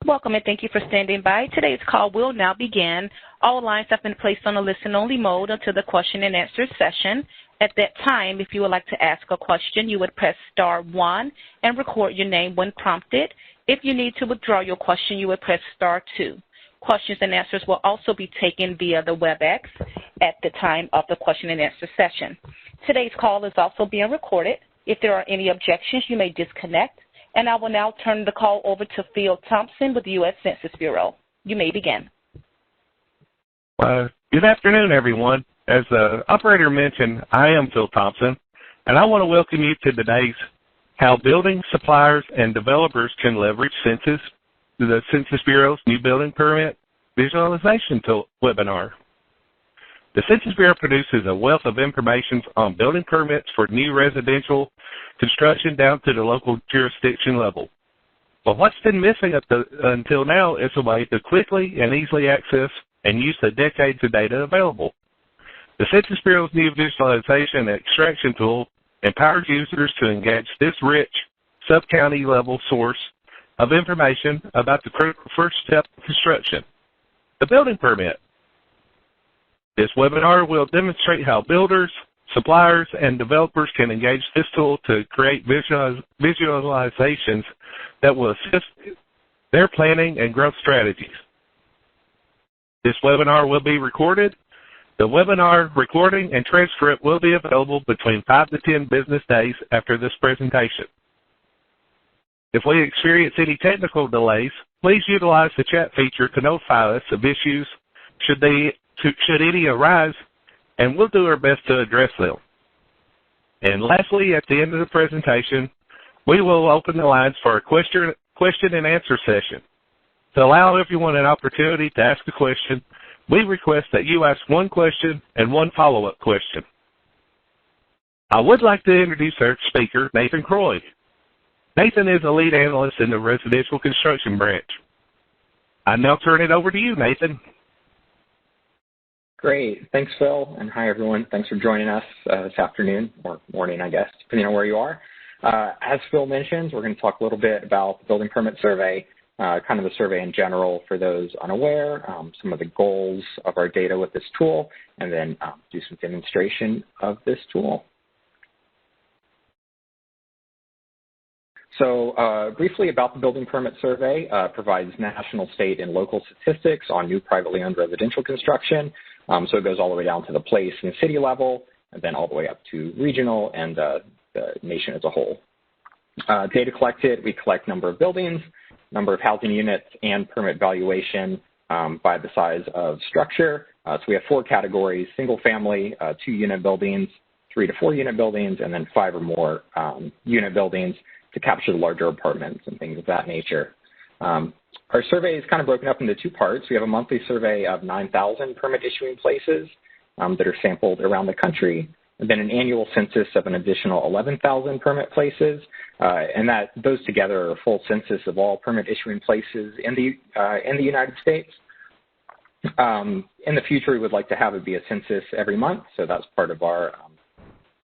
Welcome and thank you for standing by. Today's call will now begin. All lines have been placed on a listen-only mode until the question and answer session. At that time, if you would like to ask a question, you would press star 1 and record your name when prompted. If you need to withdraw your question, you would press star 2. Questions and answers will also be taken via the WebEx at the time of the question and answer session. Today's call is also being recorded. If there are any objections, you may disconnect. And I will now turn the call over to Phil Thompson with the U.S. Census Bureau. You may begin. Good afternoon, everyone. As the operator mentioned, I am Phil Thompson, and I want to welcome you to today's How Building Suppliers and Developers Can Leverage the Census Bureau's New Building Permit Visualization webinar. The Census Bureau produces a wealth of information on building permits for new residential construction down to the local jurisdiction level. But what's been missing until now is a way to quickly and easily access and use the decades of data available. The Census Bureau's new visualization and extraction tool empowers users to engage this rich sub-county level source of information about the critical first step of construction, the building permit. This webinar will demonstrate how builders, suppliers, and developers can engage this tool to create visualizations that will assist their planning and growth strategies. This webinar will be recorded. The webinar recording and transcript will be available between 5 to 10 business days after this presentation. If we experience any technical delays, please utilize the chat feature to notify us of issues should any arise, and we'll do our best to address them. And lastly, at the end of the presentation, we will open the lines for a question and answer session. To allow everyone an opportunity to ask a question, we request that you ask one question and one follow-up question. I would like to introduce our speaker, Nathan Croy. Nathan is a lead analyst in the residential construction branch. I now turn it over to you, Nathan. Great. Thanks, Phil. And hi, everyone. Thanks for joining us this afternoon, or morning, I guess, depending on where you are. As Phil mentioned, we're going to talk a little bit about the building permit survey, kind of the survey in general for those unaware, some of the goals of our data with this tool, and then do some demonstration of this tool. So briefly about the building permit survey, provides national, state, and local statistics on new privately owned residential construction. So it goes all the way down to the place and city level, and then all the way up to regional and the nation as a whole. Data collected, we collect number of buildings, number of housing units, and permit valuation by the size of structure. So we have 4 categories: single family, 2-unit buildings, 3 to 4 unit buildings, and then 5 or more unit buildings to capture the larger apartments and things of that nature. Our survey is kind of broken up into 2 parts. We have a monthly survey of 9,000 permit issuing places that are sampled around the country, and then an annual census of an additional 11,000 permit places, and those together are a full census of all permit issuing places in the United States. In the future, we would like to have it be a census every month, so that's part of our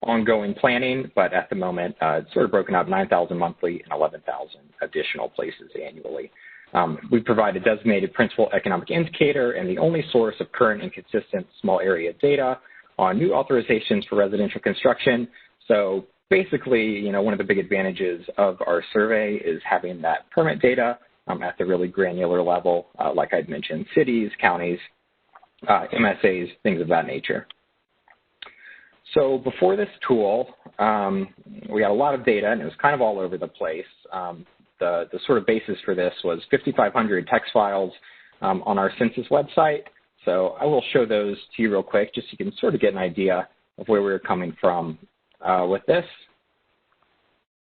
ongoing planning, but at the moment, it's sort of broken up 9,000 monthly and 11,000 additional places annually. We provide a designated principal economic indicator and the only source of current and consistent small area data on new authorizations for residential construction. So basically, one of the big advantages of our survey is having that permit data at the really granular level, like I'd mentioned, cities, counties, MSAs, things of that nature. So before this tool, we had a lot of data, and it was kind of all over the place. The sort of basis for this was 5,500 text files on our census website. So I will show those to you real quick, just so you can sort of get an idea of where we're coming from with this.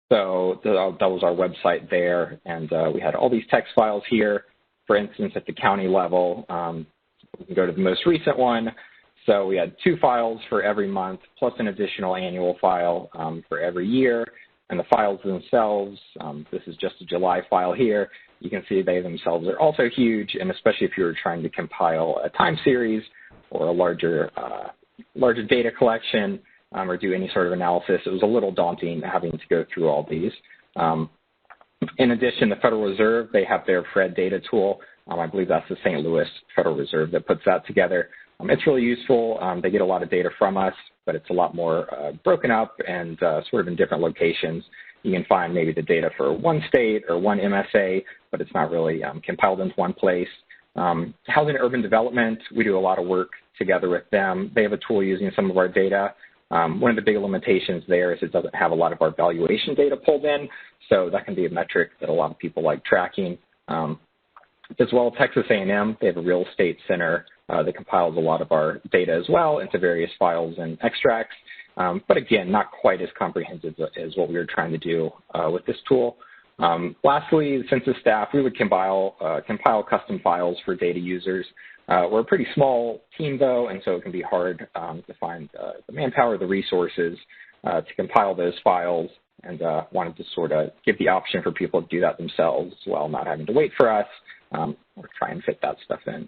So that was our website there, and we had all these text files here. For instance, at the county level, we can go to the most recent one. So we had 2 files for every month, plus an additional annual file for every year. And the files themselves, this is just a July file here. You can see they themselves are also huge, and especially if you were trying to compile a time series or a larger data collection or do any sort of analysis, it was a little daunting having to go through all these. In addition, the Federal Reserve, they have their FRED data tool. I believe that's the St. Louis Federal Reserve that puts that together. It's really useful. They get a lot of data from us, but it's a lot more broken up and sort of in different locations. You can find maybe the data for one state or one MSA, but it's not really compiled into one place. Housing and urban development, we do a lot of work together with them. They have a tool using some of our data. One of the big limitations there is it doesn't have a lot of our valuation data pulled in, so that can be a metric that a lot of people like tracking. As well, Texas A&M, they have a real estate center that compiles a lot of our data as well into various files and extracts. But again, not quite as comprehensive as what we were trying to do with this tool. Lastly, the census staff, we would compile custom files for data users. We're a pretty small team, though, and so it can be hard to find the manpower, the resources to compile those files, and wanted to sort of give the option for people to do that themselves while not having to wait for us or try and fit that stuff in.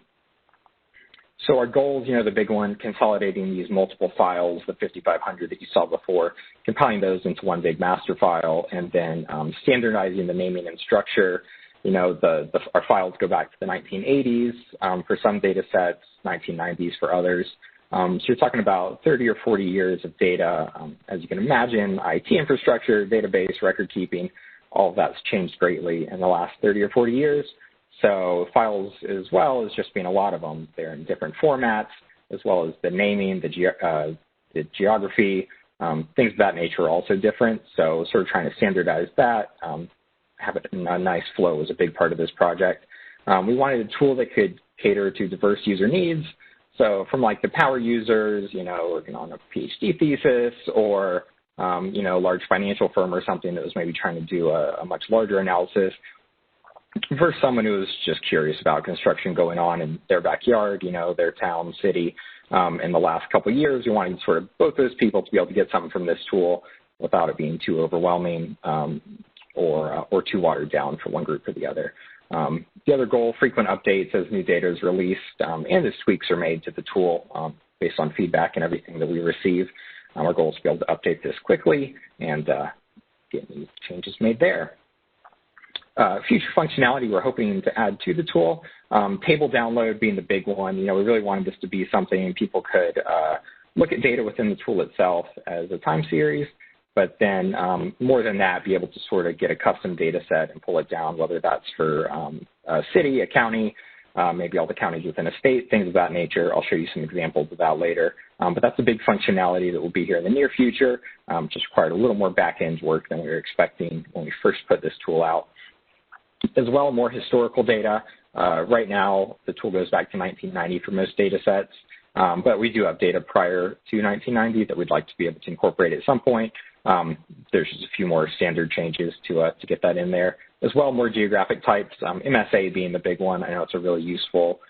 So our goals, the big one, consolidating these multiple files, the 5,500 that you saw before, compiling those into one big master file, and then standardizing the naming and structure. Our files go back to the 1980s for some data sets, 1990s for others. So you're talking about 30 or 40 years of data. As you can imagine, IT infrastructure, database, record keeping, all of that's changed greatly in the last 30 or 40 years. So files, as well as just being a lot of them, they're in different formats, as well as the naming, the geography, things of that nature are also different. So sort of trying to standardize that, have it in a nice flow was a big part of this project. We wanted a tool that could cater to diverse user needs. So from like the power users, working on a PhD thesis, or, large financial firm or something that was maybe trying to do a much larger analysis, versus someone who was just curious about construction going on in their backyard, their town, city. In the last couple of years, we wanted sort of both those people to be able to get something from this tool without it being too overwhelming or too watered down for one group or the other. The other goal, frequent updates as new data is released and as tweaks are made to the tool based on feedback and everything that we receive. Our goal is to be able to update this quickly and get any changes made there. Future functionality we're hoping to add to the tool, table download being the big one. We really wanted this to be something people could look at data within the tool itself as a time series, but then more than that, be able to sort of get a custom data set and pull it down, whether that's for a city, a county, maybe all the counties within a state, things of that nature. I'll show you some examples of that later. But that's a big functionality that will be here in the near future. Just required a little more back-end work than we were expecting when we first put this tool out. As well, more historical data. Right now, the tool goes back to 1990 for most data sets, but we do have data prior to 1990 that we'd like to be able to incorporate at some point. There's just a few more standard changes to get that in there. As well, more geographic types, MSA being the big one. I know it's a really useful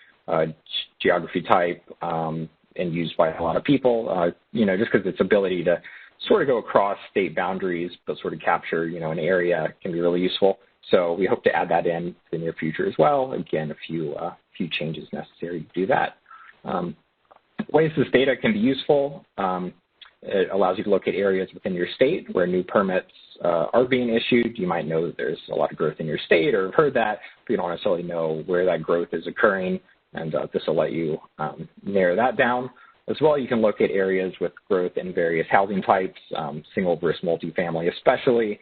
geography type and used by a lot of people, just because its ability to sort of go across state boundaries but sort of capture, an area can be really useful. So we hope to add that in the near future as well. Again, a few changes necessary to do that. Ways this data can be useful. It allows you to look at areas within your state where new permits are being issued. You might know that there's a lot of growth in your state or have heard that, but you don't necessarily know where that growth is occurring, and this will let you narrow that down. As well, you can look at areas with growth in various housing types, single versus multifamily especially.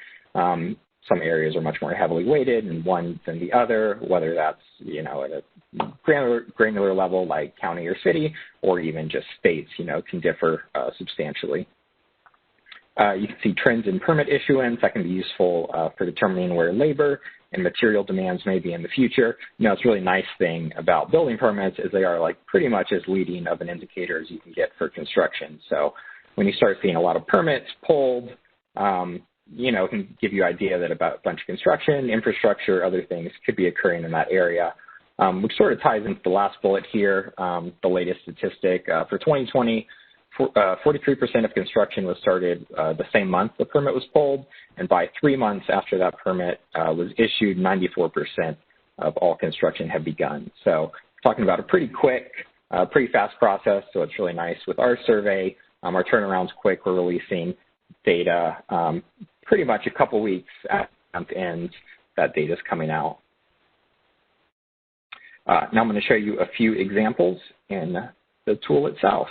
Some areas are much more heavily weighted in one than the other, whether that's, at a granular level like county or city, or even just states, can differ substantially. You can see trends in permit issuance. That can be useful for determining where labor and material demands may be in the future. It's a really nice thing about building permits is they are like pretty much as leading of an indicator as you can get for construction. So when you start seeing a lot of permits pulled, it can give you an idea that about a bunch of construction, infrastructure, other things could be occurring in that area, which sort of ties into the last bullet here, the latest statistic. For 2020, 43% of construction was started the same month the permit was pulled, and by 3 months after that permit was issued, 94% of all construction had begun. So talking about a pretty quick, pretty fast process, so it's really nice. With our survey, our turnaround's quick. We're releasing data pretty much a couple weeks at month end, that data is coming out. Now I'm going to show you a few examples in the tool itself.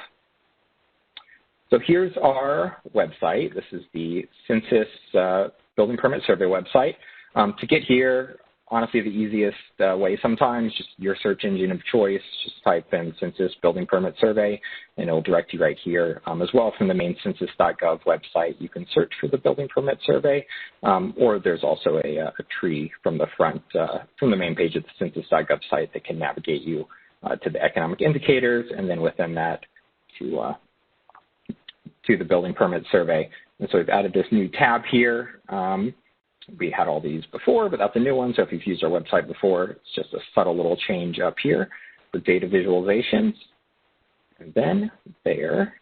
So here's our website. This is the Census Building Permit Survey website. To get here, honestly, the easiest way sometimes, just your search engine of choice, just type in Census Building Permit Survey, and it'll direct you right here. As well, from the main census.gov website, you can search for the Building Permit Survey, or there's also a tree from the front, from the main page of the census.gov site that can navigate you to the economic indicators, and then within that to the Building Permit Survey. And so we've added this new tab here. We had all these before, but that's a new one. So if you've used our website before, it's just a subtle little change up here for data visualizations. And then there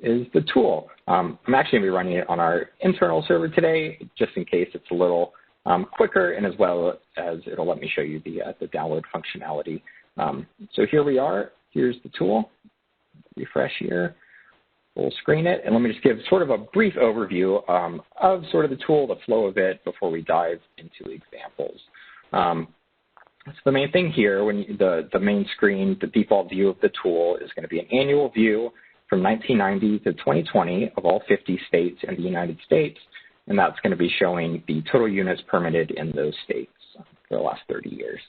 is the tool. I'm actually going to be running it on our internal server today, just in case it's a little quicker, and as well as it'll let me show you the download functionality. So here we are. Here's the tool. Refresh here. We'll screen it, and let me just give sort of a brief overview of sort of the tool, the flow of it, before we dive into examples. So the main thing here, when the main screen, the default view of the tool is going to be an annual view from 1990 to 2020 of all 50 states in the United States, and that's going to be showing the total units permitted in those states for the last 30 years.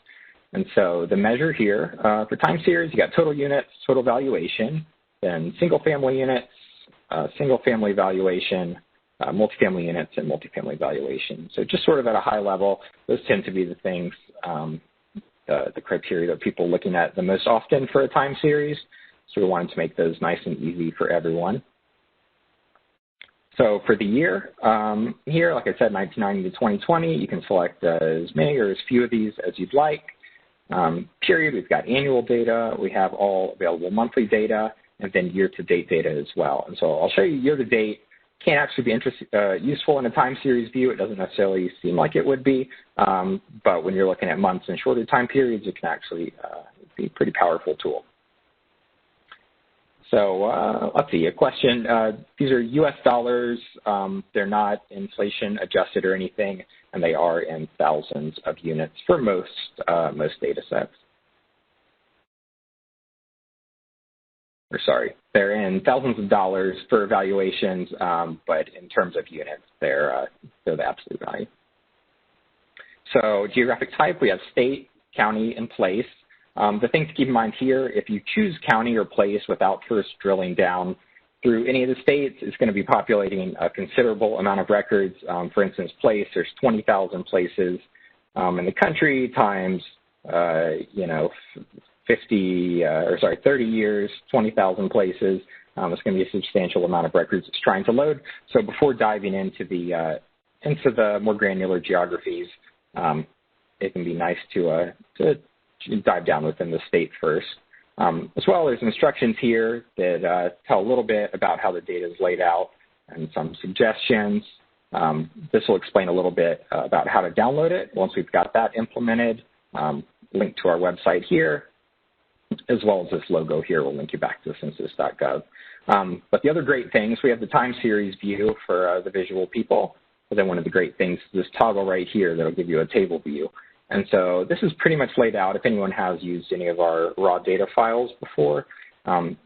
And so the measure here for time series, you got total units, total valuation, then single-family units, single-family valuation, multifamily units, and multifamily valuation. So just sort of at a high level, those tend to be the things, the criteria that people are looking at the most often for a time series. So we wanted to make those nice and easy for everyone. So for the year, here, like I said, 1990 to 2020, you can select as many or as few of these as you'd like. Period, we've got annual data. We have all available monthly data, and then year-to-date data as well. And so I'll show you year-to-date. Can actually be useful in a time series view. It doesn't necessarily seem like it would be, but when you're looking at months and shorter time periods, it can actually be a pretty powerful tool. So let's see, a question. These are U.S. dollars. They're not inflation adjusted or anything, and they are in thousands of units for most data sets. Or sorry, they're in thousands of dollars for evaluations, but in terms of units, they're the absolute value. So geographic type, we have state, county, and place. The thing to keep in mind here, if you choose county or place without first drilling down through any of the states, it's going to be populating a considerable amount of records. For instance, place, there's 20,000 places in the country times, 30 years, 20,000 places. It's going to be a substantial amount of records it's trying to load. So before diving into the more granular geographies, it can be nice to dive down within the state first. As well, there's instructions here that tell a little bit about how the data is laid out and some suggestions. This will explain a little bit about how to download it once we've got that implemented. Link to our website here, as well as this logo here will link you back to census.gov. But the other great things, we have the time series view for the visual people. But then one of the great things is this toggle right here that will give you a table view. And so this is pretty much laid out. If anyone has used any of our raw data files before,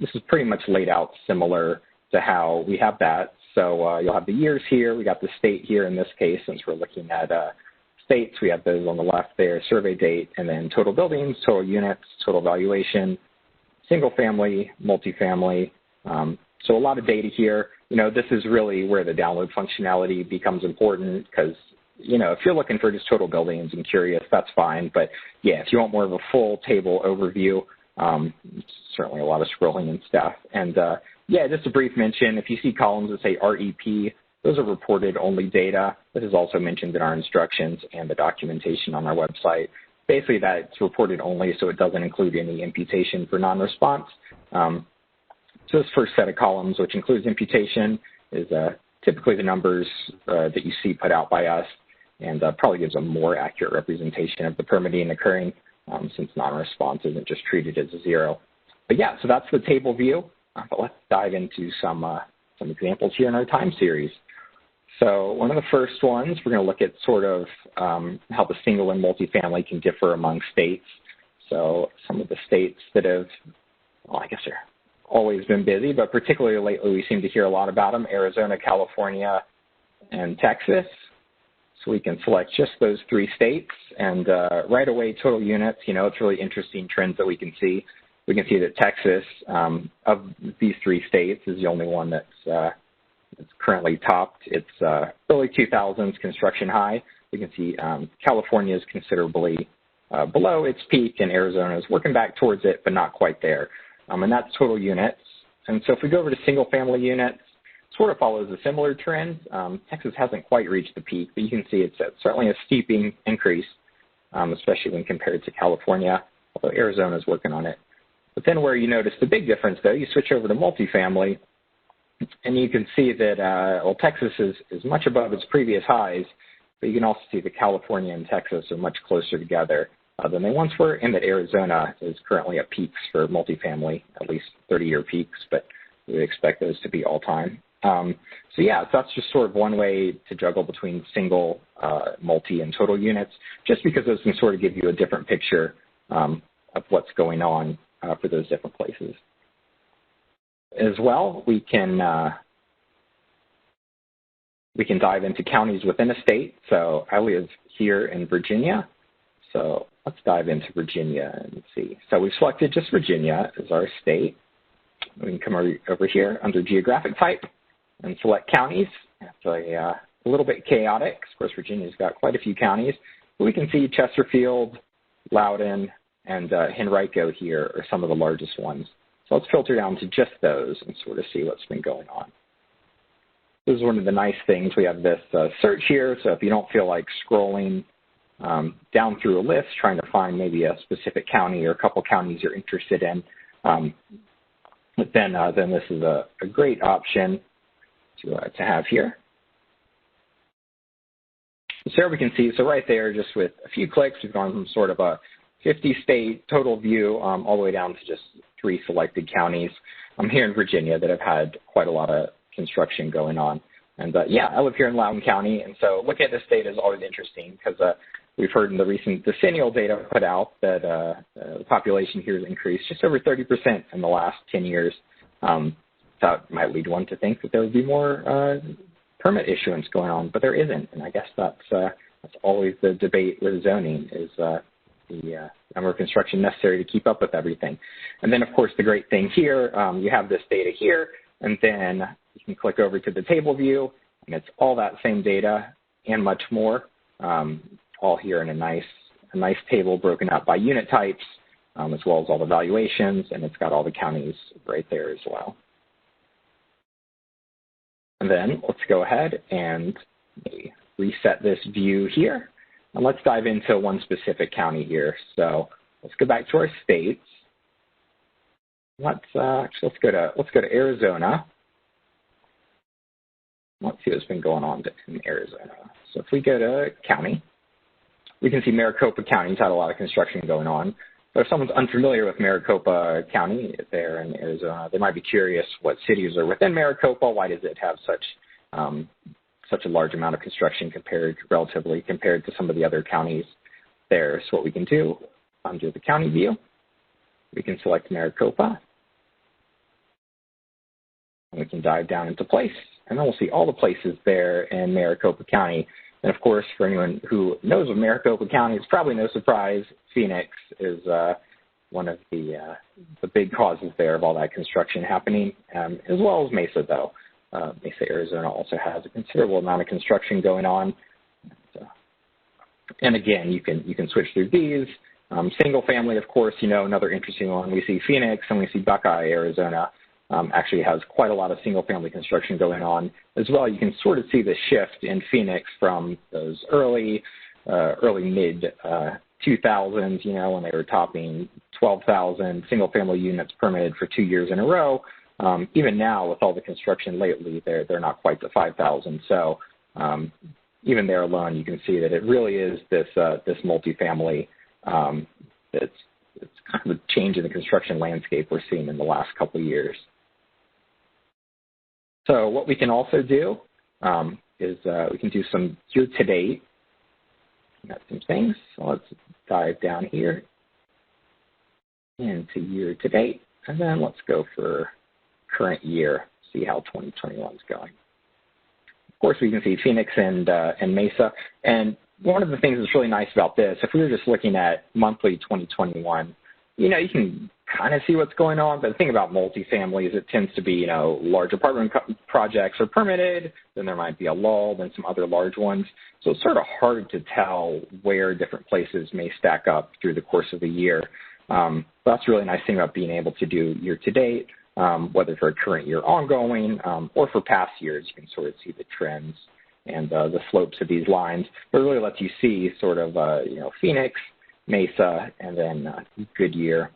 this is pretty much laid out similar to how we have that. So you'll have the years here. We got the state here in this case, since we're looking at states. We have those on the left there, survey date, and then total buildings, total units, total valuation, single family, multifamily. So a lot of data here. This is really where the download functionality becomes important because, if you're looking for just total buildings and curious, that's fine. But yeah, if you want more of a full table overview, certainly a lot of scrolling and stuff. And yeah, just a brief mention, if you see columns that say REP, those are reported only data. This is also mentioned in our instructions and the documentation on our website. Basically, that's reported only, so it doesn't include any imputation for non-response. So this first set of columns, which includes imputation, is typically the numbers that you see put out by us, and probably gives a more accurate representation of the permitting occurring since non-response isn't just treated as a zero. But yeah, so that's the table view. But let's dive into some examples here in our time series. So one of the first ones, we're going to look at sort of how the single and multifamily can differ among states. So some of the states that have, well, I guess they're always been busy, but particularly lately we seem to hear a lot about them: Arizona, California, and Texas. So we can select just those 3 states, and right away, total units, it's really interesting trends that we can see. We can see that Texas, of these 3 states, is the only one that's currently topped. It's early 2000s construction high. We can see California is considerably below its peak, and Arizona is working back towards it, but not quite there. And that's total units. And so if we go over to single-family units, sort of follows a similar trend. Texas hasn't quite reached the peak, but you can see it's certainly a steep increase, especially when compared to California, although Arizona is working on it. But then where you notice the big difference, though, you switch over to multifamily, and you can see that, Texas is much above its previous highs, but you can also see that California and Texas are much closer together than they once were, and that Arizona is currently at peaks for multifamily, at least 30-year peaks, but we would expect those to be all-time. So that's just sort of one way to juggle between single, multi, and total units, just because those can sort of give you a different picture of what's going on for those different places. As well, we can dive into counties within a state. So I live here in Virginia, so let's dive into Virginia and see. So we've selected just Virginia as our state. We can come over here under geographic type and select counties. It's a little bit chaotic. Of course, Virginia's got quite a few counties. But we can see Chesterfield, Loudoun, and Henrico here are some of the largest ones. So let's filter down to just those and sort of see what's been going on. This is one of the nice things. We have this search here, so if you don't feel like scrolling down through a list, trying to find maybe a specific county or a couple counties you're interested in, then this is a great option to have here. So there we can see, so right there, just with a few clicks, we've gone from sort of a 50-state total view all the way down to just 3 selected counties here in Virginia that have had quite a lot of construction going on. And I live here in Loudoun County, and so looking at this data is always interesting because we've heard in the recent decennial data put out that the population here has increased just over 30% in the last 10 years. That might lead one to think that there would be more permit issuance going on, but there isn't. And I guess that's always the debate with zoning is the number of construction necessary to keep up with everything. And then, of course, the great thing here, you have this data here, and then you can click over to the table view, and it's all that same data and much more, all here in a nice table broken out by unit types, as well as all the valuations, and it's got all the counties right there as well. And then let's go ahead and reset this view here. And let's dive into one specific county here. So let's go back to our states. Let's go to Arizona. Let's see what's been going on in Arizona. So if we go to county, we can see Maricopa County's had a lot of construction going on. But if someone's unfamiliar with Maricopa County there in Arizona, they might be curious what cities are within Maricopa. Why does it have such a large amount of construction relatively compared to some of the other counties there? So what we can do under the county view, we can select Maricopa, and we can dive down into place, and then we'll see all the places there in Maricopa County. And of course, for anyone who knows of Maricopa County, it's probably no surprise Phoenix is one of the big causes there of all that construction happening, as well as Mesa, though. Mesa, Arizona also has a considerable amount of construction going on. And again, you can switch through these. Single family, of course, another interesting one. We see Phoenix and we see Buckeye, Arizona. Actually has quite a lot of single-family construction going on. As well, you can sort of see the shift in Phoenix from those early mid-2000s, when they were topping 12,000 single-family units permitted for 2 years in a row. Even now, with all the construction lately, they're not quite to 5,000. So even there alone, you can see that it really is this multifamily. It's kind of a change in the construction landscape we're seeing in the last couple of years. So what we can also do is we can do some year-to-date. Got some things. So let's dive down here into year-to-date, and then let's go for current year, see how 2021 is going. Of course, we can see Phoenix and Mesa. And one of the things that's really nice about this, if we were just looking at monthly 2021, you can kind of see what's going on. But the thing about multifamily is it tends to be, large apartment projects are permitted, then there might be a lull, then some other large ones. So it's sort of hard to tell where different places may stack up through the course of the year. That's a really nice thing about being able to do year-to-date, whether for a current year ongoing or for past years. You can sort of see the trends and the slopes of these lines. But it really lets you see sort of, Phoenix, Mesa, and then Goodyear.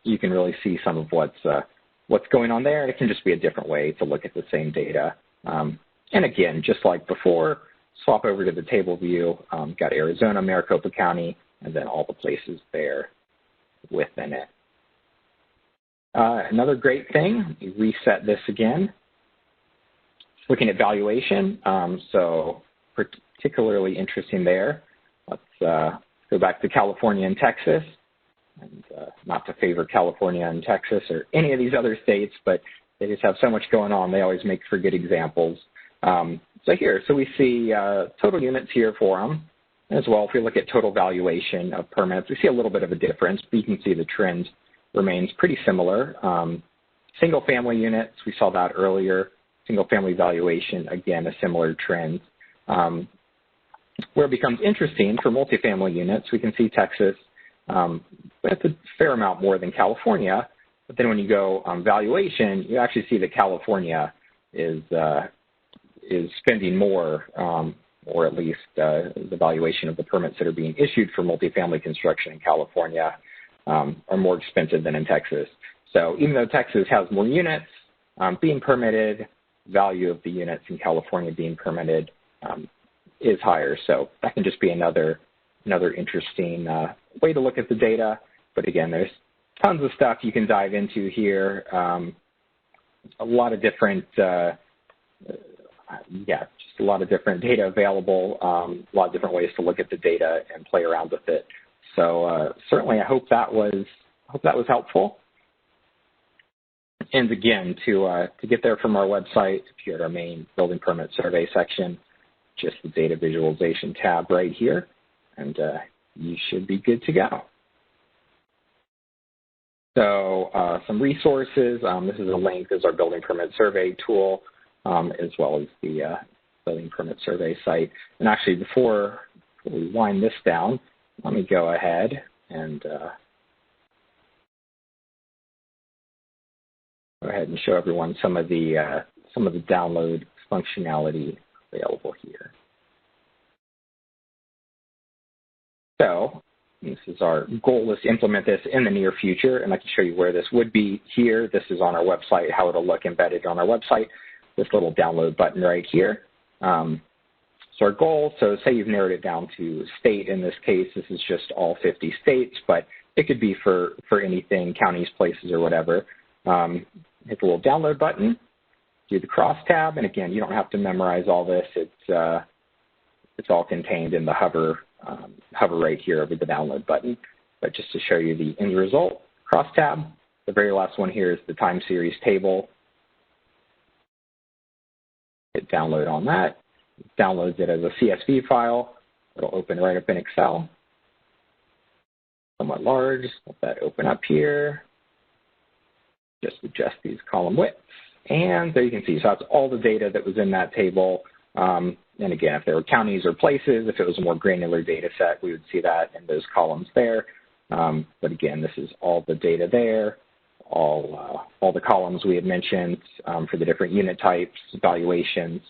You can really see some of what's going on there. It can just be a different way to look at the same data. And again, just like before, swap over to the table view. Got Arizona, Maricopa County, and then all the places there within it. Another great thing, you reset this again. Looking at valuation, so particularly interesting there. Let's go back to California and Texas. And not to favor California and Texas or any of these other states, but they just have so much going on. They always make for good examples. So we see total units here for them. As well, if we look at total valuation of permits, we see a little bit of a difference, but you can see the trend remains pretty similar. Single-family units, we saw that earlier. Single-family valuation, again, a similar trend. Where it becomes interesting for multifamily units, we can see Texas, but it's a fair amount more than California. But then when you go on valuation, you actually see that California is spending more, or at least the valuation of the permits that are being issued for multifamily construction in California are more expensive than in Texas. So even though Texas has more units being permitted, value of the units in California being permitted is higher. So that can just be another interesting way to look at the data. But again, there's tons of stuff you can dive into here. A lot of different, just a lot of different data available. A lot of different ways to look at the data and play around with it. So certainly, I hope that was helpful. And again, to get there from our website, if you're at our main building permit survey section, just the data visualization tab right here, and you should be good to go. So some resources. This is a link. This is our building permit survey tool, as well as the building permit survey site. And actually, before we wind this down, let me go ahead and show everyone some of the download functionality available here. So this is our goal, is to implement this in the near future, and I can show you where this would be here. This is on our website, how it'll look embedded on our website, this little download button right here. So our goal, so say you've narrowed it down to state. In this case, this is just all 50 states, but it could be for anything, counties, places, or whatever. Hit the little download button, do the cross tab, and again, you don't have to memorize all this. It's all contained in the hover right here over the download button. But just to show you the end result, cross tab, the very last one here is the time series table. Hit download on that. It downloads it as a CSV file. It'll open right up in Excel. Somewhat large. Let that open up here. Just adjust these column widths. And there you can see, so that's all the data that was in that table. And again, if there were counties or places, if it was a more granular data set, we would see that in those columns there. But again, this is all the data there, all the columns we had mentioned for the different unit types, valuations,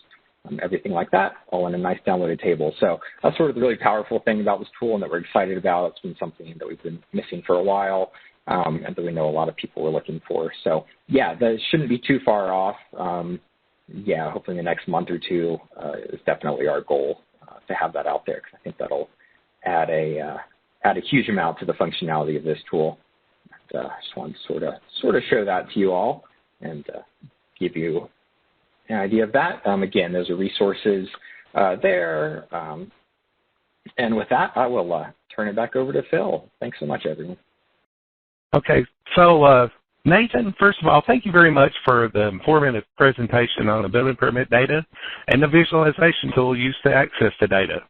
everything like that, all in a nice downloaded table. So that's sort of the really powerful thing about this tool and that we're excited about. It's been something that we've been missing for a while and that we know a lot of people were looking for. So yeah, that shouldn't be too far off. Hopefully in the next month or two is definitely our goal to have that out there, because I think that'll add a huge amount to the functionality of this tool. And, I just wanted to sort of show that to you all and give you an idea of that. Again, those are resources there. And with that, I will turn it back over to Phil. Thanks so much, everyone. Okay, so Nathan, first of all, thank you very much for the informative presentation on the building permit data and the visualization tool used to access the data.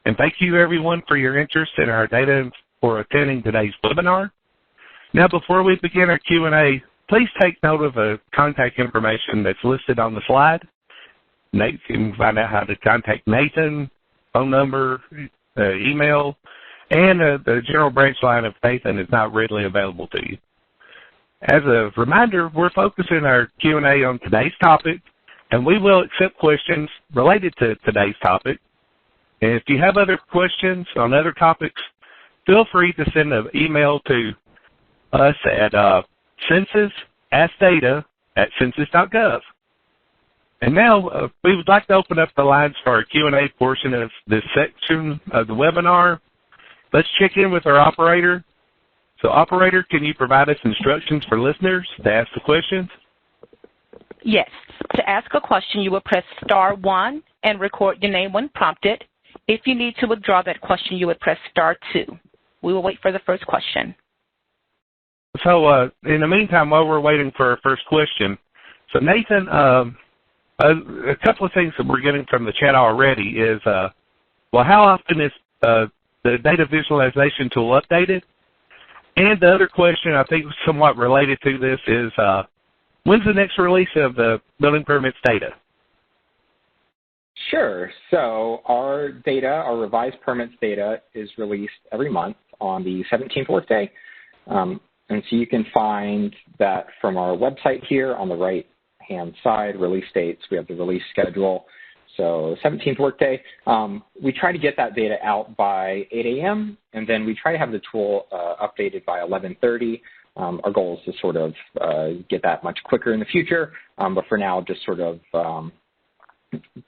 And thank you, everyone, for your interest in our data and for attending today's webinar. Now, before we begin our Q&A, please take note of the contact information that's listed on the slide. You can find out how to contact Nathan, phone number, email, and the general branch line if Nathan is not readily available to you. As a reminder, we're focusing our Q&A on today's topic, and we will accept questions related to today's topic. And if you have other questions on other topics, feel free to send an email to us at census@census.gov. And now we would like to open up the lines for our Q&A portion of this section of the webinar. Let's check in with our operator. So, operator, can you provide us instructions for listeners to ask the questions? Yes. To ask a question, you will press star 1 and record your name when prompted. If you need to withdraw that question, you would press star 2. We will wait for the first question. So, in the meantime, while we're waiting for our first question, so Nathan, a couple of things that we're getting from the chat already is, well, how often is the data visualization tool updated? And the other question, I think somewhat related to this, is when's the next release of the building permits data? Sure. So our data, our revised permits data, is released every month on the 17th workday. And so you can find that from our website here on the right-hand side, release dates. We have the release schedule. So 17th workday, we try to get that data out by 8 a.m., and then we try to have the tool updated by 11:30. Our goal is to sort of get that much quicker in the future, but for now, just sort of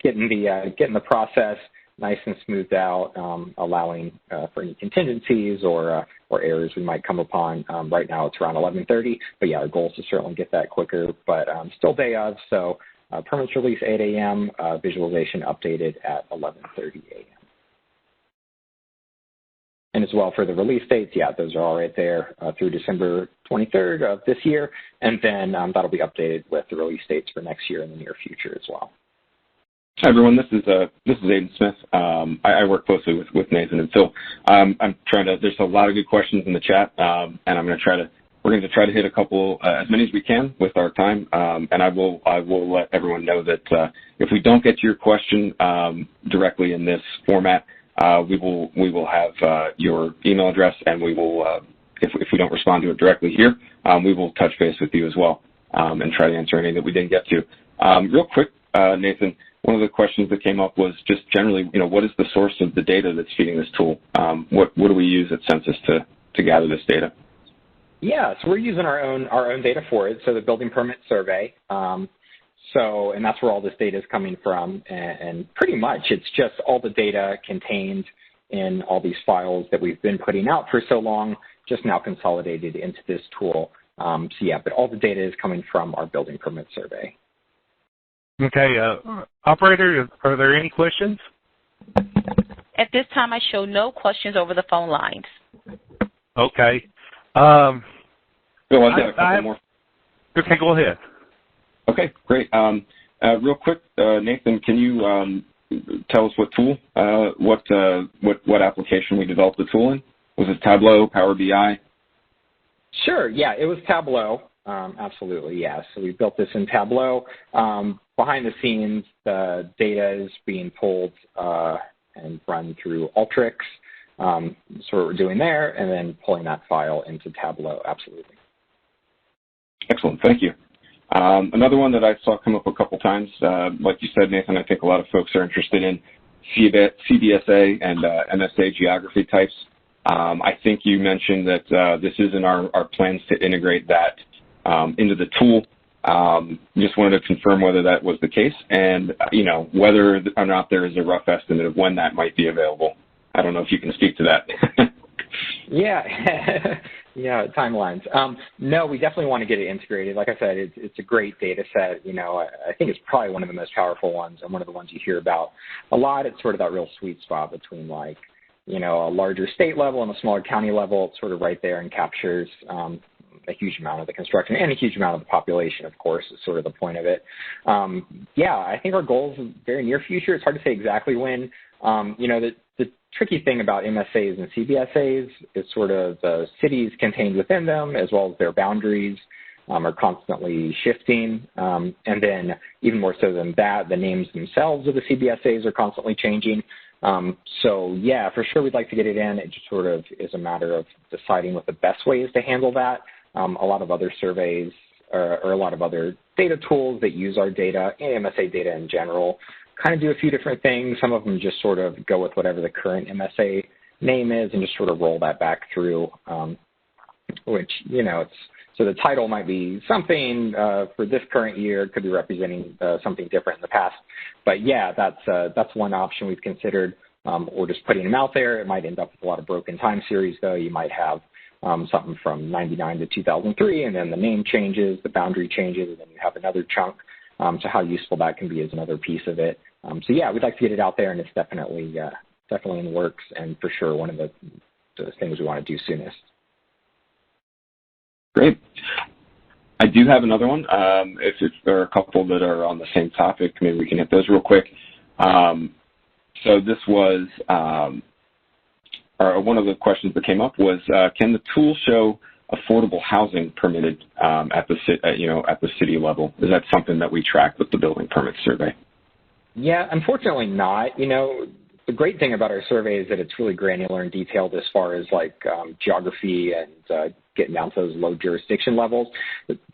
getting the process nice and smoothed out, allowing for any contingencies or errors we might come upon. Right now, it's around 11:30, but yeah, our goal is to certainly get that quicker, but still day of, so permits release 8 a.m., visualization updated at 11:30 a.m. And as well for the release dates, yeah, those are all right there through December 23rd of this year, and then that'll be updated with the release dates for next year in the near future as well. Hi, everyone. This is Aiden Smith. I work closely with Nathan and Phil. There's a lot of good questions in the chat, and we're going to try to hit a couple, as many as we can with our time. And I will let everyone know that if we don't get to your question directly in this format, we will have your email address, and we will, if we don't respond to it directly here, we will touch base with you as well and try to answer any that we didn't get to. Real quick, Nathan, one of the questions that came up was just generally, what is the source of the data that's feeding this tool? What do we use at Census to gather this data? Yeah, so we're using our own data for it. So the building permit survey. And that's where all this data is coming from. And pretty much it's just all the data contained in all these files that we've been putting out for so long, just now consolidated into this tool. So yeah, but all the data is coming from our building permit survey. Okay, operator, are there any questions? At this time, I show no questions over the phone lines. Okay. Bill, I've got a couple more. Okay, go ahead. Okay, great. Real quick, Nathan, can you tell us what tool, what application we developed the tool in? Was it Tableau, Power BI? Sure, yeah, it was Tableau. Absolutely, yeah. So we built this in Tableau. Behind the scenes, the data is being pulled and run through Alteryx. So what we're doing there, and then pulling that file into Tableau, absolutely. Excellent, thank you. Another one that I saw come up a couple times, like you said, Nathan, I think a lot of folks are interested in CBSA and MSA geography types. I think you mentioned that this is in our plans to integrate that into the tool. Just wanted to confirm whether that was the case and, whether or not there is a rough estimate of when that might be available. I don't know if you can speak to that. Yeah, Yeah, timelines. No, we definitely want to get it integrated. Like I said, it's a great data set. You know, I think it's probably one of the most powerful ones and one of the ones you hear about a lot. It's sort of that real sweet spot between, like, you know, a larger state level and a smaller county level. It's sort of right there and captures a huge amount of the construction and a huge amount of the population, of course, is sort of the point of it. Yeah, I think our goal is very near future. It's hard to say exactly when. You know, the tricky thing about MSAs and CBSAs is sort of the cities contained within them, as well as their boundaries are constantly shifting. And then even more so than that, the names themselves of the CBSAs are constantly changing. So yeah, for sure we'd like to get it in. It just sort of is a matter of deciding what the best way is to handle that. A lot of other surveys or a lot of other data tools that use our data, and MSA data in general, kind of do a few different things. Some of them just sort of go with whatever the current MSA name is and just sort of roll that back through, which, you know, so the title might be something for this current year. It could be representing something different in the past. But yeah, that's one option we've considered, or just putting them out there. It might end up with a lot of broken time series, though. You might have something from 99 to 2003, and then the name changes, the boundary changes, and then you have another chunk. So how useful that can be is another piece of it. So yeah, we'd like to get it out there, and it's definitely in the works, and for sure one of the things we want to do soonest. Great. I do have another one. If there are a couple that are on the same topic, maybe we can hit those real quick. So this was one of the questions that came up was, can the tool show affordable housing permitted at the city level? Is that something that we track with the building permit survey? Yeah, unfortunately not. You know, the great thing about our survey is that it's really granular and detailed as far as like geography and getting down to those low jurisdiction levels.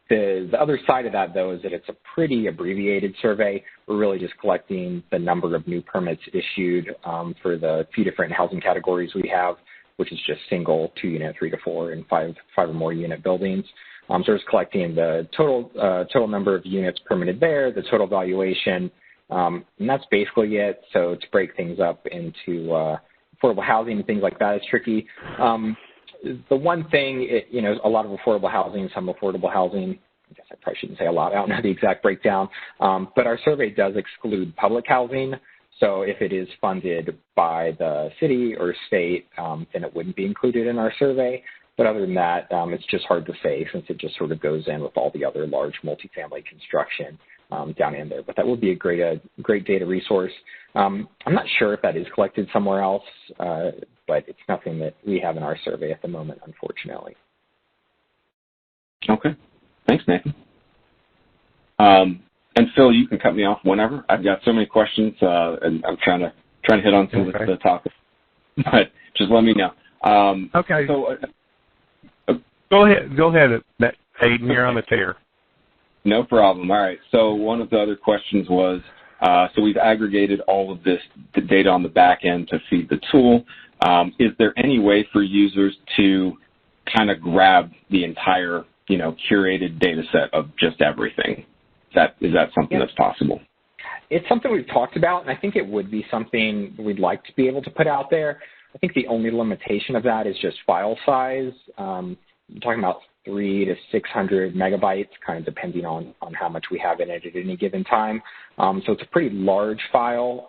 The other side of that, though, is that it's a pretty abbreviated survey. We're really just collecting the number of new permits issued for the few different housing categories we have, which is just single, 2-unit, 3 to 4, and 5 or more unit buildings. So we're just collecting the total number of units permitted there, the total valuation, and that's basically it. So to break things up into affordable housing and things like that is tricky. The one thing, you know, a lot of affordable housing, some affordable housing, I guess I probably shouldn't say a lot, I don't know the exact breakdown, but our survey does exclude public housing. So if it is funded by the city or state, then it wouldn't be included in our survey. But other than that, it's just hard to say since it just sort of goes in with all the other large multifamily construction down in there. But that would be a great data resource. I'm not sure if that is collected somewhere else, but it's nothing that we have in our survey at the moment, unfortunately. Okay. Thanks, Nathan. And Phil, you can cut me off whenever. I've got so many questions, and I'm trying to hit on some of the topics. But just let me know. Okay. So, go ahead, Hayden. You're on the tear. No problem. All right. So one of the other questions was, so we've aggregated all of the data on the back end to feed the tool. Is there any way for users to kind of grab the entire, you know, curated data set of just everything? Is that something that's possible? It's something we've talked about, and I think it would be something we'd like to be able to put out there. I think the only limitation of that is just file size. You're talking about 300 to 600 megabytes, kind of depending on how much we have in it at any given time. So it's a pretty large file,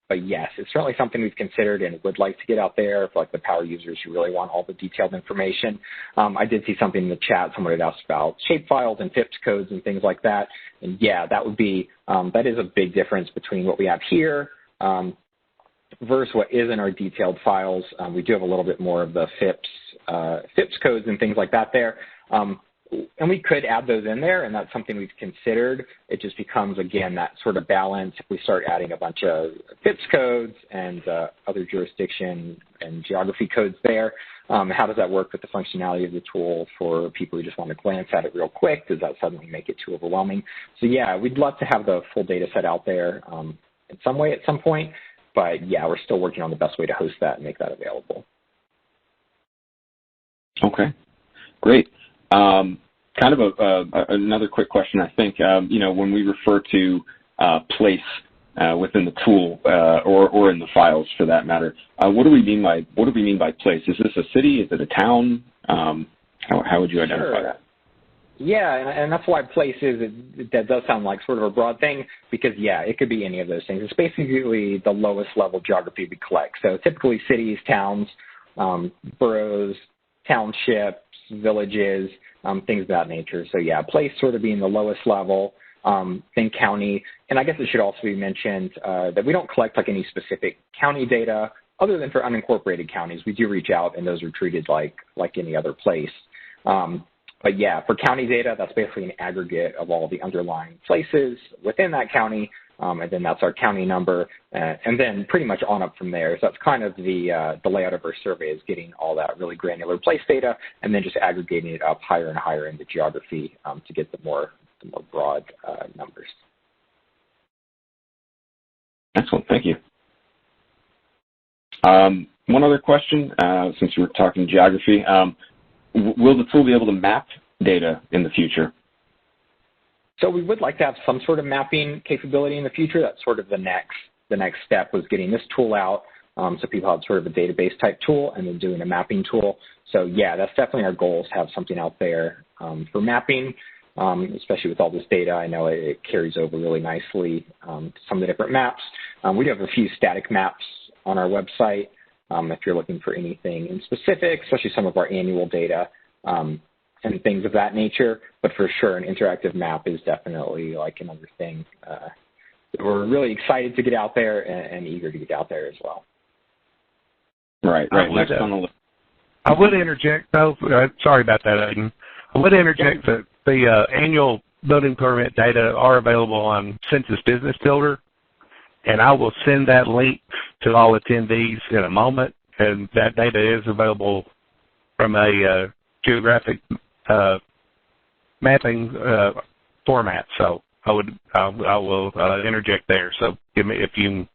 but yes, it's certainly something we've considered and would like to get out there for like the power users who really want all the detailed information. I did see something in the chat, someone had asked about shapefiles and FIPS codes and things like that. And yeah, that would be, that is a big difference between what we have here versus what is in our detailed files. We do have a little bit more of the FIPS codes and things like that there. And we could add those in there, and that's something we've considered. It just becomes, again, that sort of balance. If we start adding a bunch of FIPS codes and other jurisdiction and geography codes there, how does that work with the functionality of the tool for people who just want to glance at it real quick? Does that suddenly make it too overwhelming? So, yeah, we'd love to have the full data set out there in some way at some point. But, yeah, we're still working on the best way to host that and make that available. Okay, great. Kind of another quick question, I think. You know, when we refer to place within the tool or in the files, for that matter, what do we mean by place? Is this a city? Is it a town? How would you identify Sure. that? Yeah, and that's why places, that does sound like sort of a broad thing because, yeah, it could be any of those things. It's basically the lowest level geography we collect. So typically cities, towns, boroughs, townships, villages, things of that nature. So, yeah, place sort of being the lowest level, then county. And I guess it should also be mentioned that we don't collect like any specific county data other than for unincorporated counties. We do reach out, and those are treated like any other place. But yeah, for county data, that's basically an aggregate of all the underlying places within that county, and then that's our county number, and then pretty much on up from there. So that's kind of the layout of our survey, is getting all that really granular place data, and then just aggregating it up higher and higher in the geography to get the more broad numbers. Excellent, thank you. One other question, since we're talking geography. Will the tool be able to map data in the future? So we would like to have some sort of mapping capability in the future. That's sort of the next step, was getting this tool out, so people have sort of a database type tool and then doing a mapping tool. So yeah, that's definitely our goal, is to have something out there for mapping, especially with all this data. I know it carries over really nicely to some of the different maps. We do have a few static maps on our website. If you're looking for anything in specific, especially some of our annual data and things of that nature. But for sure, an interactive map is definitely like another thing. We're really excited to get out there and eager to get out there as well. Right. Next on the list. I would interject, though. Sorry about that, Aiden. I would interject that the annual building permit data are available on Census Business Builder. And I will send that link to all attendees in a moment. And that data is available from a geographic mapping format. So I will interject there. So if you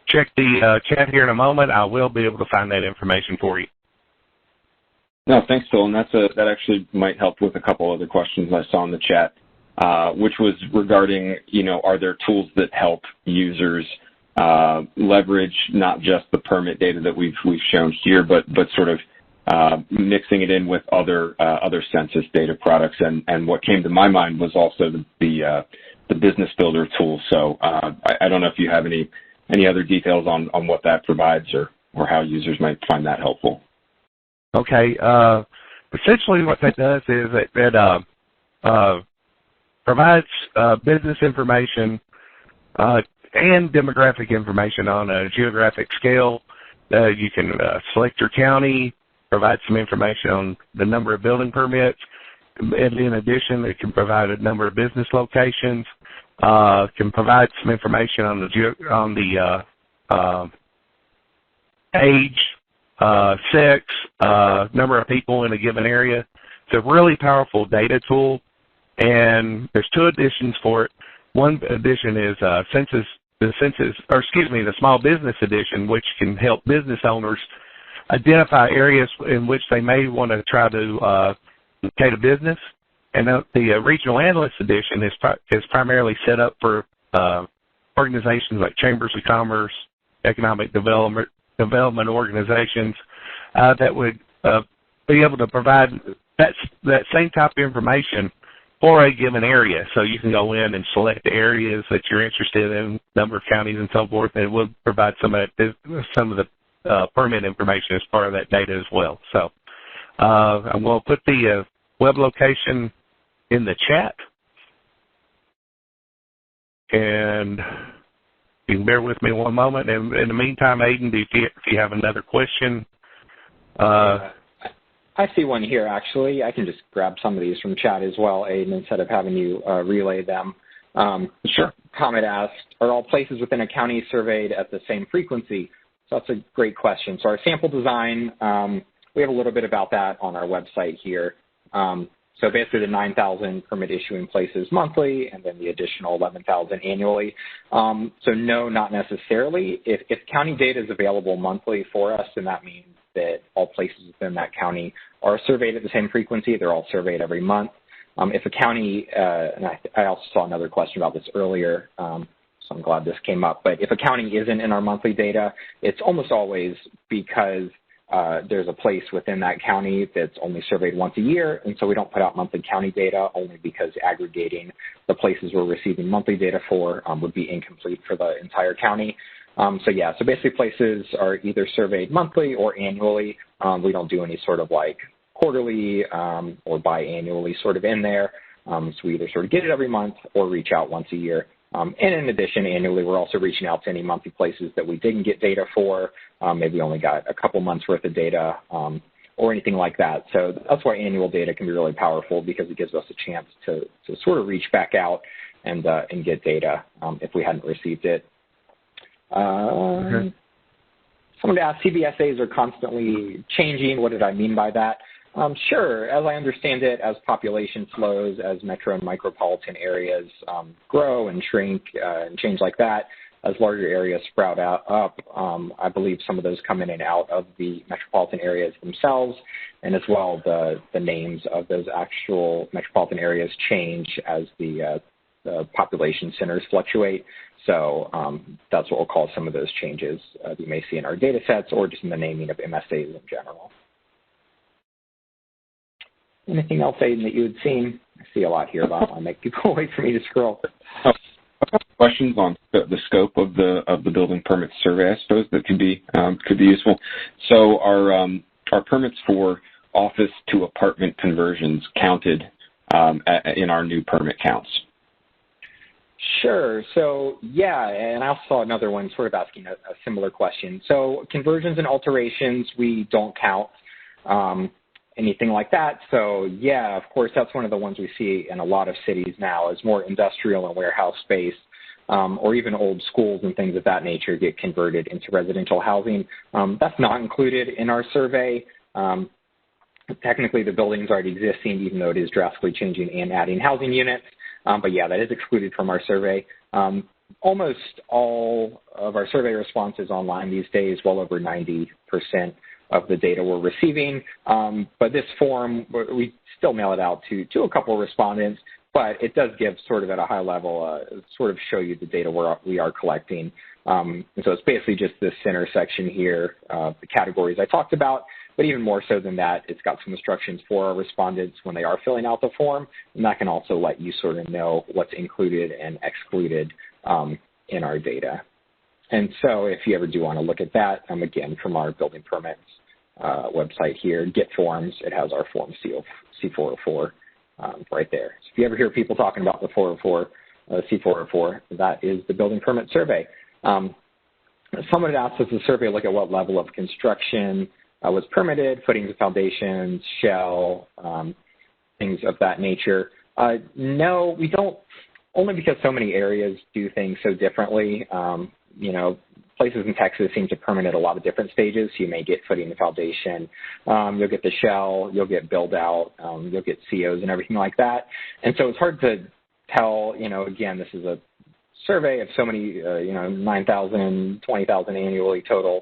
check the chat here in a moment, I will be able to find that information for you. No, thanks, Phil. And that actually might help with a couple other questions I saw in the chat. Which was regarding, are there tools that help users leverage not just the permit data that we've shown here, but sort of mixing it in with other census data products. And what came to my mind was also the Business Builder tool. So I don't know if you have any other details on what that provides or how users might find that helpful. Okay. Essentially, what that does is it provides business information and demographic information on a geographic scale. You can select your county, provide some information on the number of building permits, and in addition, it can provide a number of business locations. Can provide some information on the age, sex, number of people in a given area. It's a really powerful data tool. And there's two additions for it. One addition is the Small Business Edition, which can help business owners identify areas in which they may want to try to locate a business. And the Regional Analyst Edition is primarily set up for organizations like chambers of commerce, economic development organizations that would be able to provide that same type of information for a given area. So you can go in and select the areas that you're interested in, number of counties and so forth, and it will provide some of the permit information as part of that data as well. So I'm going to put the web location in the chat. And you can bear with me one moment. And in the meantime, Aiden, if you have another question. I see one here, actually. I can just grab some of these from chat as well, Aiden, instead of having you relay them. Sure. Comment asked, are all places within a county surveyed at the same frequency? So that's a great question. So our sample design, we have a little bit about that on our website here. So basically the 9,000 permit issuing places monthly and then the additional 11,000 annually. So no, not necessarily. If county data is available monthly for us, then that means that all places within that county are surveyed at the same frequency. They're all surveyed every month. If a county, and I also saw another question about this earlier, so I'm glad this came up, but if a county isn't in our monthly data, it's almost always because there's a place within that county that's only surveyed once a year, and so we don't put out monthly county data only because aggregating the places we're receiving monthly data for would be incomplete for the entire county. So basically places are either surveyed monthly or annually. We don't do any sort of like quarterly or biannually sort of in there. So we either sort of get it every month or reach out once a year. And in addition, annually, we're also reaching out to any monthly places that we didn't get data for, maybe only got a couple months worth of data or anything like that. So that's why annual data can be really powerful, because it gives us a chance to sort of reach back out and get data if we hadn't received it. Someone asked, CVSAs are constantly changing. What did I mean by that? Sure. As I understand it, as population flows, as metro and micropolitan areas grow and shrink and change like that, as larger areas sprout up, I believe some of those come in and out of the metropolitan areas themselves, and as well the names of those actual metropolitan areas change as the population centers fluctuate. So that's what we'll call some of those changes you may see in our data sets or just in the naming of MSAs in general. Anything else, Aiden, that you had seen? I see a lot here, but I'll make people wait for me to scroll. A couple questions on the scope of the building permit survey, I suppose, that could be useful. So are permits for office to apartment conversions counted in our new permit counts? Sure. So, yeah, and I also saw another one sort of asking a similar question. So conversions and alterations, we don't count anything like that. So, yeah, of course, that's one of the ones we see in a lot of cities now, is more industrial and warehouse space or even old schools and things of that nature get converted into residential housing. That's not included in our survey. Technically, the building's already existing, even though it is drastically changing and adding housing units. But yeah, that is excluded from our survey. Almost all of our survey responses online these days, well over 90% of the data we're receiving. But this form, we still mail it out to a couple of respondents, but it does give sort of at a high level, sort of show you the data we are collecting. And so it's basically just this center section here, the categories I talked about. But even more so than that, it's got some instructions for our respondents when they are filling out the form, and that can also let you sort of know what's included and excluded in our data. And so if you ever do want to look at that, again, from our building permits website here, Get Forms, it has our Form C404 right there. So if you ever hear people talking about the C404, that is the building permit survey. Someone had asked us the survey look at what level of construction was permitted, footings and foundations, shell, things of that nature. No, we don't, only because so many areas do things so differently. You know, places in Texas seem to permit at a lot of different stages. So you may get footing and foundation, you'll get the shell, you'll get build out, you'll get COs and everything like that. And so it's hard to tell, you know, again, this is a survey of so many, 9,000, 20,000 annually total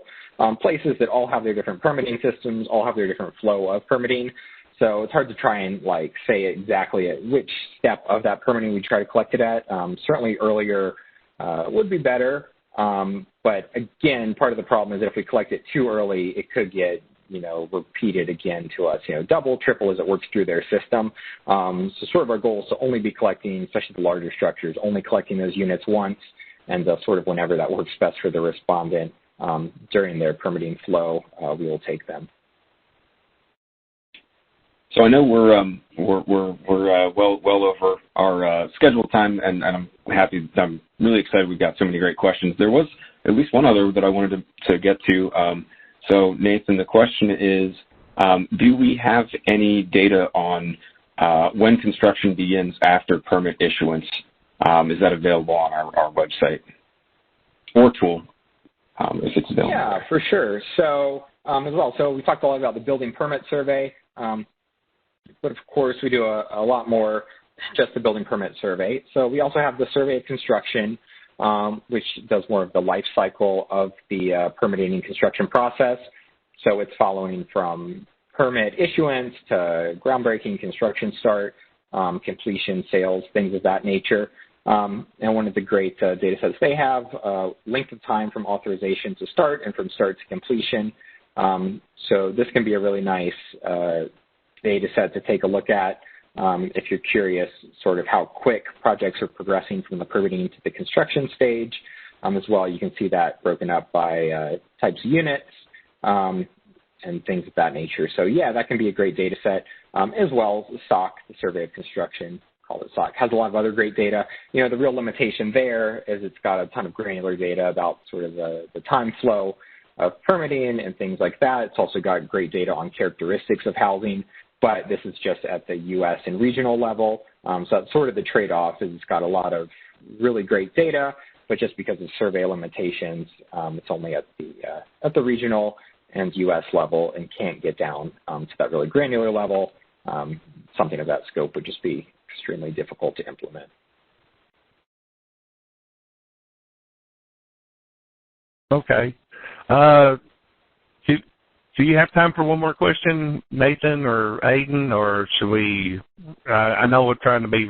places that all have their different permitting systems, all have their different flow of permitting. So it's hard to try and like say exactly at which step of that permitting we try to collect it at. Certainly earlier would be better. But again, part of the problem is that if we collect it too early, it could get, repeated again to us, double, triple as it works through their system. So sort of our goal is to only be collecting, especially the larger structures, only collecting those units once and sort of whenever that works best for the respondent during their permitting flow, we will take them. So I know we're well over our scheduled time, and I'm really excited we've got so many great questions. There was at least one other that I wanted to get to. So Nathan, the question is, do we have any data on when construction begins after permit issuance? Is that available on our website or tool, if it's available? Yeah, for sure. So as well, so we talked a lot about the building permit survey. But of course, we do a lot more just the building permit survey. So we also have the survey of construction, which does more of the life cycle of the permitting and construction process. So it's following from permit issuance to groundbreaking, construction start, completion, sales, things of that nature. And one of the great data sets they have, length of time from authorization to start and from start to completion. So this can be a really nice data set to take a look at if you're curious sort of how quick projects are progressing from the permitting to the construction stage. As well, you can see that broken up by types of units and things of that nature. So yeah, that can be a great data set, as well as SOC, the Survey of Construction, called it SOC, has a lot of other great data. You know, the real limitation there is it's got a ton of granular data about sort of the time flow of permitting and things like that. It's also got great data on characteristics of housing, but this is just at the U.S. and regional level. So that's sort of the trade-off is it's got a lot of really great data, but just because of survey limitations, it's only at the regional and U.S. level and can't get down to that really granular level. Something of that scope would just be extremely difficult to implement. Okay. Do you have time for one more question, Nathan or Aiden, or should we? I know we're trying to be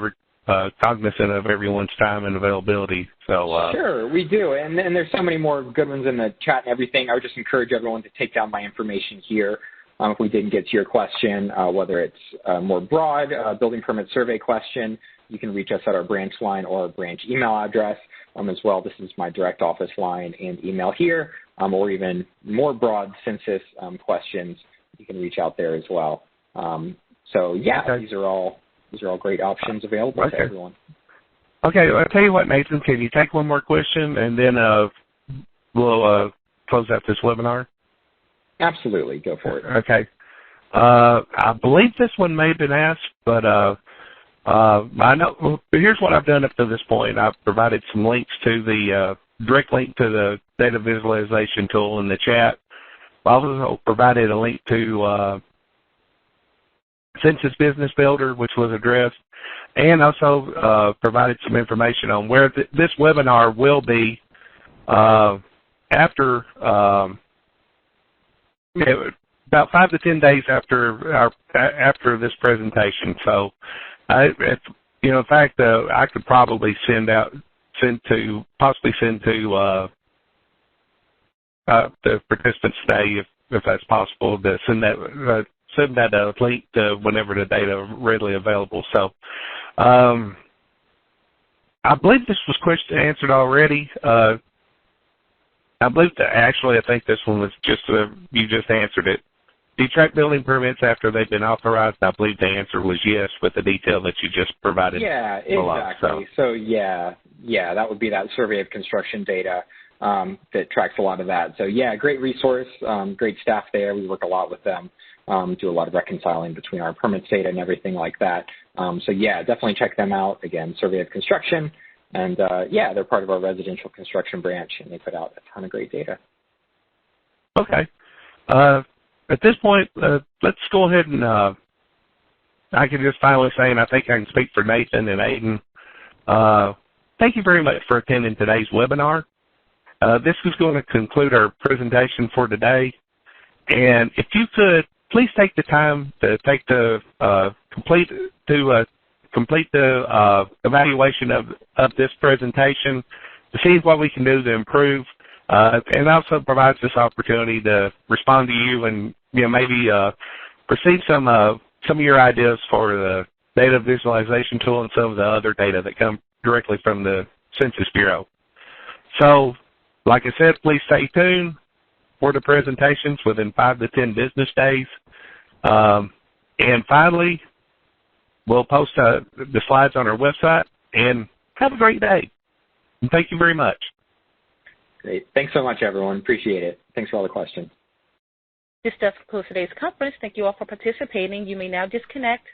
cognizant of everyone's time and availability. So sure, we do, and there's so many more good ones in the chat and everything. I would just encourage everyone to take down my information here. If we didn't get to your question, whether it's a more broad building permit survey question, you can reach us at our branch line or our branch email address as well. This is my direct office line and email here, or even more broad census questions, you can reach out there as well. So yeah, okay. These are all great options available to everyone. Okay, I'll tell you what, Nathan, can you take one more question and then we'll close out this webinar? Absolutely, go for it. Okay. I believe this one may have been asked, but I know. Here's what I've done up to this point. I've provided some links to the direct link to the data visualization tool in the chat. I also provided a link to Census Business Builder, which was addressed, and also provided some information on where this webinar will be after. About 5 to 10 days after this presentation. So, in fact, I could probably send to the participants today, if that's possible, to send that link to whenever the data are readily available. So, I believe this was answered already. I think this one was just, you just answered it. Do you track building permits after they've been authorized? I believe the answer was yes with the detail that you just provided. Yeah, exactly. So yeah, that would be that survey of construction data that tracks a lot of that. So yeah, great resource, great staff there. We work a lot with them, do a lot of reconciling between our permits data and everything like that. So yeah, definitely check them out. Again, survey of construction. And yeah, they're part of our residential construction branch, and they put out a ton of great data. Okay. At this point, let's go ahead and I can just finally say, and I think I can speak for Nathan and Aiden, thank you very much for attending today's webinar. This is going to conclude our presentation for today. And if you could, please take the time to complete the evaluation of this presentation to see what we can do to improve, and also provides this opportunity to respond to you and maybe receive some of your ideas for the data visualization tool and some of the other data that come directly from the Census Bureau. So, like I said, please stay tuned for the presentations within 5 to 10 business days. And finally, we'll post the slides on our website, and have a great day. And thank you very much. Great. Thanks so much, everyone. Appreciate it. Thanks for all the questions. This does conclude today's conference. Thank you all for participating. You may now disconnect.